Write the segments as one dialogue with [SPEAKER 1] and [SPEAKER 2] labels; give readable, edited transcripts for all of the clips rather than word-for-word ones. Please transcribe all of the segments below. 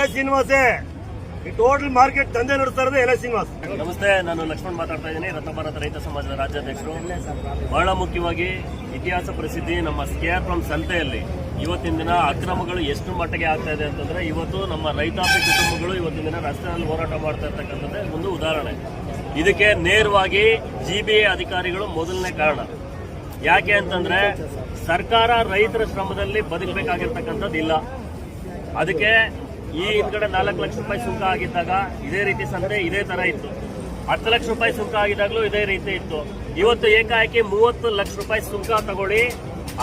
[SPEAKER 1] L ಶ್ರೀನಿವಾಸೇ ಈ total market ದಂಧೆ ನಡೆಸ್ತಾ ಇರೋದು ಎಲ್ ಶ್ರೀನಿವಾಸ್.
[SPEAKER 2] ನಮಸ್ತೆ, ನಾನು ಲಕ್ಷ್ಮಣ್ ಮಾತಾಡ್ತಾ ಇದ್ದೀನಿ, ರತ್ನಭಾರತ ರೈತ ಸಮಾಜದ ರಾಜ್ಯಾಧ್ಯಕ್ಷರು. ಬಹಳ ಮುಖ್ಯವಾಗಿ ಇತಿಹಾಸ ಪ್ರಸಿದ್ಧಿ ನಮ್ಮ ಕೆಆರ್ ಫ್ರಮ್ ಸಂತೆಯಲ್ಲಿ ಇವತ್ತಿನ ದಿನ ಅಕ್ರಮಗಳು ಎಷ್ಟು ಮಟ್ಟಿಗೆ ಆಗ್ತಾ ಇದೆ ಅಂತಂದ್ರೆ, ಇವತ್ತು ನಮ್ಮ ರೈತಾಪಿ ಕುಟುಂಬಗಳು ಇವತ್ತಿನ ದಿನ ರಸ್ತೆಯಲ್ಲಿ ಹೋರಾಟ ಮಾಡ್ತಾ ಇರ್ತಕ್ಕಂಥದ್ದೇ ಒಂದು ಉದಾಹರಣೆ. ಇದಕ್ಕೆ ನೇರವಾಗಿ GBA ಅಧಿಕಾರಿಗಳು ಮೊದಲನೇ ಕಾರಣ. ಯಾಕೆ ಅಂತಂದ್ರೆ ಸರ್ಕಾರ ರೈತರ ಶ್ರಮದಲ್ಲಿ ಬದುಕಬೇಕಾಗಿರ್ತಕ್ಕಂಥದ್ದು ಇಲ್ಲ. ಅದಕ್ಕೆ ಈ ಹಿಂದ್ಗಡೆ 4 ಲಕ್ಷ ರೂಪಾಯಿ ಸುಂಕ ಆಗಿದ್ದಾಗ ಇದೇ ರೀತಿ ಸಂತೆ ಇದೇ ತರ ಇತ್ತು. 10 ಲಕ್ಷ ರೂಪಾಯಿ ಸುಂಕ ಆಗಿದಾಗಲೂ ಇದೇ ರೀತಿ ಇತ್ತು. ಇವತ್ತು ಏಕಾಏಕಿ 30 ಲಕ್ಷ ರೂಪಾಯಿ ಸುಂಕ ತಗೊಳ್ಳಿ,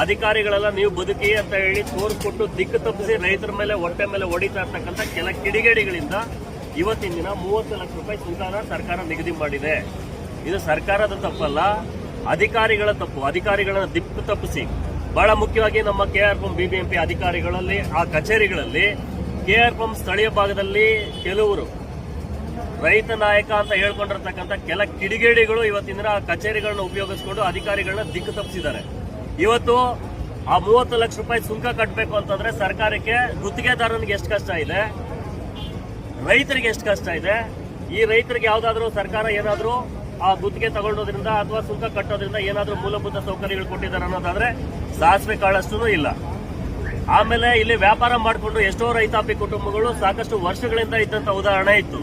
[SPEAKER 2] ಅಧಿಕಾರಿಗಳೆಲ್ಲ ನೀವು ಬದುಕಿ ಅಂತ ಹೇಳಿ ತೋರಿಸ್ಕೊಟ್ಟು ದಿಕ್ಕು ತಪ್ಪಿಸಿ ರೈತರ ಮೇಲೆ ಹೊಟ್ಟೆ ಮೇಲೆ ಹೊಡಿತಾ ಇರ್ತಕ್ಕಂಥ ಕೆಲ ಕಿಡಿಗೇಡಿಗಳಿಂದ ಇವತ್ತಿನ ದಿನ 30 ಲಕ್ಷ ರೂಪಾಯಿ ಸುಂಕನ ಸರ್ಕಾರ ನಿಗದಿ ಮಾಡಿದೆ. ಇದು ಸರ್ಕಾರದ ತಪ್ಪಲ್ಲ, ಅಧಿಕಾರಿಗಳ ತಪ್ಪು. ಅಧಿಕಾರಿಗಳನ್ನ ದಿಕ್ಕು ತಪ್ಪಿಸಿ ಬಹಳ ಮುಖ್ಯವಾಗಿ ನಮ್ಮ KR ಪಂಪ್ BBMP ಅಧಿಕಾರಿಗಳಲ್ಲಿ ಆ ಕಚೇರಿಗಳಲ್ಲಿ KR ಪಂಪ್ ಸ್ಥಳೀಯ ಭಾಗದಲ್ಲಿ ಕೆಲವರು ರೈತ ನಾಯಕ ಅಂತ ಹೇಳ್ಕೊಂಡಿರ್ತಕ್ಕಂಥ ಕೆಲ ಕಿಡಿಗೇಡಿಗಳು ಇವತ್ತಿನ ದಿನ ಆ ಕಚೇರಿಗಳನ್ನ ಉಪಯೋಗಿಸಿಕೊಂಡು ಅಧಿಕಾರಿಗಳನ್ನ ದಿಕ್ಕು ತಪ್ಪಿಸಿದ್ದಾರೆ. ಇವತ್ತು ಆ 30 ಲಕ್ಷ ರೂಪಾಯಿ ಸುಂಕ ಕಟ್ಟಬೇಕು ಅಂತಂದ್ರೆ ಸರ್ಕಾರಕ್ಕೆ ಗುತ್ತಿಗೆದಾರನಿಗೆ ಎಷ್ಟು ಕಷ್ಟ ಇದೆ, ರೈತರಿಗೆ ಎಷ್ಟು ಕಷ್ಟ ಇದೆ. ಈ ರೈತರಿಗೆ ಯಾವ್ದಾದ್ರು ಸರ್ಕಾರ ಏನಾದ್ರು ಆ ಗುತ್ತಿಗೆ ತಗೊಳ್ಳೋದ್ರಿಂದ ಅಥವಾ ಸುಂಕ ಕಟ್ಟೋದ್ರಿಂದ ಏನಾದ್ರೂ ಮೂಲಭೂತ ಸೌಕರ್ಯಗಳು ಕೊಟ್ಟಿದ್ದಾರೆ ಅನ್ನೋದಾದ್ರೆ ಸಾಸಿವೆ ಕಾಳಷ್ಟು ಇಲ್ಲ. ಆಮೇಲೆ ಇಲ್ಲಿ ವ್ಯಾಪಾರ ಮಾಡಿಕೊಂಡು ಎಷ್ಟೋ ರೈತಾಪಿ ಕುಟುಂಬಗಳು ಸಾಕಷ್ಟು ವರ್ಷಗಳಿಂದ ಇದ್ದಂತ ಉದಾಹರಣೆ ಇತ್ತು.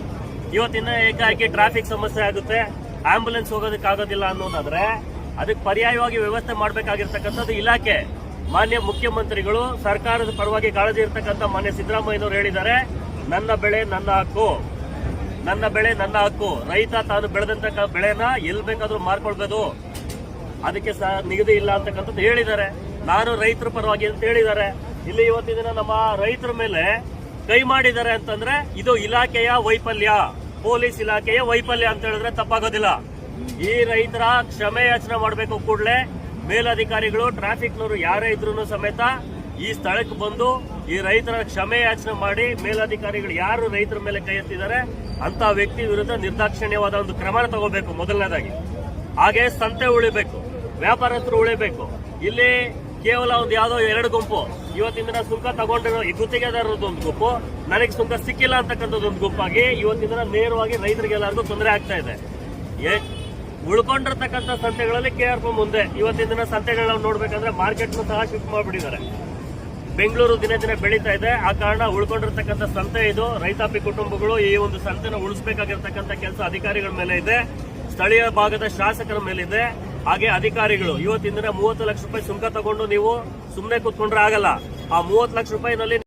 [SPEAKER 2] ಇವತ್ತಿನ ಏಕಾಏಕಿ ಟ್ರಾಫಿಕ್ ಸಮಸ್ಯೆ ಆಗುತ್ತೆ, ಆಂಬ್ಯುಲೆನ್ಸ್ ಹೋಗೋದಕ್ಕಾಗೋದಿಲ್ಲ ಅನ್ನೋದಾದ್ರೆ ಅದಕ್ಕೆ ಪರ್ಯಾಯವಾಗಿ ವ್ಯವಸ್ಥೆ ಮಾಡಬೇಕಾಗಿರ್ತಕ್ಕಂಥದ್ದು ಇಲಾಖೆ. ಮಾನ್ಯ ಮುಖ್ಯಮಂತ್ರಿಗಳು ಸರ್ಕಾರದ ಪರವಾಗಿ ಕಾಳಜಿ ಇರ್ತಕ್ಕಂಥ ಮಾನ್ಯ ಸಿದ್ದರಾಮಯ್ಯನವರು ಹೇಳಿದ್ದಾರೆ, ನನ್ನ ಬೆಳೆ ನನ್ನ ಹಕ್ಕು, ನನ್ನ ಬೆಳೆ ನನ್ನ ಹಕ್ಕು. ರೈತ ತಾನು ಬೆಳೆದಂತ ಬೆಳೆನ ಎಲ್ಲಿ ಬೇಕಾದ್ರೂ ಮಾರ್ಕೊಳ್ಬೋದು, ಅದಕ್ಕೆ ನಿಗದಿ ಇಲ್ಲ ಅಂತಕ್ಕಂಥದ್ದು ಹೇಳಿದ್ದಾರೆ. ನಾನು ರೈತರ ಪರವಾಗಿ ಅಂತ ಹೇಳಿದ್ದಾರೆ. ಇಲ್ಲಿ ಇವತ್ತಿನ ದಿನ ನಮ್ಮ ರೈತರ ಮೇಲೆ ಕೈ ಮಾಡಿದ್ದಾರೆ ಅಂತಂದ್ರೆ ಇದು ಇಲಾಖೆಯ ವೈಫಲ್ಯ, ಪೊಲೀಸ್ ಇಲಾಖೆಯ ವೈಫಲ್ಯ ಅಂತ ಹೇಳಿದ್ರೆ ತಪ್ಪಾಗೋದಿಲ್ಲ. ಈ ರೈತರ ಕ್ಷಮೆ ಯಾಚನೆ ಮಾಡಬೇಕು. ಕೂಡಲೇ ಮೇಲಧಿಕಾರಿಗಳು ಟ್ರಾಫಿಕ್ನವರು ಯಾರೇ ಇದ್ರು ಸಮೇತ ಈ ಸ್ಥಳಕ್ಕೆ ಬಂದು ಈ ರೈತರ ಕ್ಷಮೆ ಯಾಚನೆ ಮಾಡಿ ಮೇಲಧಿಕಾರಿಗಳು ಯಾರು ರೈತರ ಮೇಲೆ ಕೈ ಎತ್ತಿದ್ದಾರೆ ಅಂತ ವ್ಯಕ್ತಿ ವಿರುದ್ಧ ನಿರ್ದಾಕ್ಷಿಣ್ಯವಾದ ಒಂದು ಕ್ರಮ ತಗೋಬೇಕು ಮೊದಲನೇದಾಗಿ. ಹಾಗೆ ಸಂತೆ ಉಳಿಬೇಕು, ವ್ಯಾಪಾರಸ್ಥರು ಉಳಿಬೇಕು. ಇಲ್ಲಿ ಕೇವಲ ಒಂದು ಯಾವ್ದೋ 2 ಗುಂಪು ಇವತ್ತಿನ ದಿನ ಸುಂಕ ತಗೊಂಡಿರೋ ಈ ಗುತ್ತಿಗೆದಾರರದ್ದು ಒಂದು ಗುಂಪು, ನನಗೆ ಸುಂಕ ಸಿಕ್ಕಿಲ್ಲ ಅಂತಕ್ಕಂಥದ್ದು ಒಂದು ಗುಂಪಾಗಿ ಇವತ್ತಿನ ದಿನ ನೇರವಾಗಿ ರೈತರಿಗೆ ಎಲ್ಲರಿಗೂ ತೊಂದರೆ ಆಗ್ತಾ ಇದೆ. ಉಳ್ಕೊಂಡಿರ್ತಕ್ಕಂಥ ಸಂತೆಗಳಲ್ಲಿ KR ಪಂಪ್ ಮುಂದೆ ಇವತ್ತಿನ ದಿನ ಸಂತೆಗಳನ್ನ ನೋಡ್ಬೇಕಂದ್ರೆ ಮಾರ್ಕೆಟ್ ಸಹ ಶಿಫ್ಟ್ ಮಾಡಿಬಿಟ್ಟಿದ್ದಾರೆ. ಬೆಂಗಳೂರು ದಿನೇ ದಿನೇ ಬೆಳೀತಾ ಇದೆ. ಆ ಕಾರಣ ಉಳ್ಕೊಂಡಿರ್ತಕ್ಕಂಥ ಸಂತೆ ಇದು. ರೈತಾಪಿ ಕುಟುಂಬಗಳು ಈ ಒಂದು ಸಂತೆನ ಉಳಿಸಬೇಕಾಗಿರ್ತಕ್ಕಂಥ ಕೆಲಸ ಅಧಿಕಾರಿಗಳ ಮೇಲೆ ಇದೆ, ಸ್ಥಳೀಯ ಭಾಗದ ಶಾಸಕರ ಮೇಲಿದೆ. ಹಾಗೆ ಅಧಿಕಾರಿಗಳು ಇವತ್ತಿನ ದಿನ 30 ಲಕ್ಷ ರೂಪಾಯಿ ಸುಂಕ ತಗೊಂಡು ನೀವು ಸುಮ್ಮನೆ ಕೂತ್ಕೊಂಡ್ರೆ ಆಗಲ್ಲ. ಆ 30 ಲಕ್ಷ ರೂಪಾಯಿನಲ್ಲಿ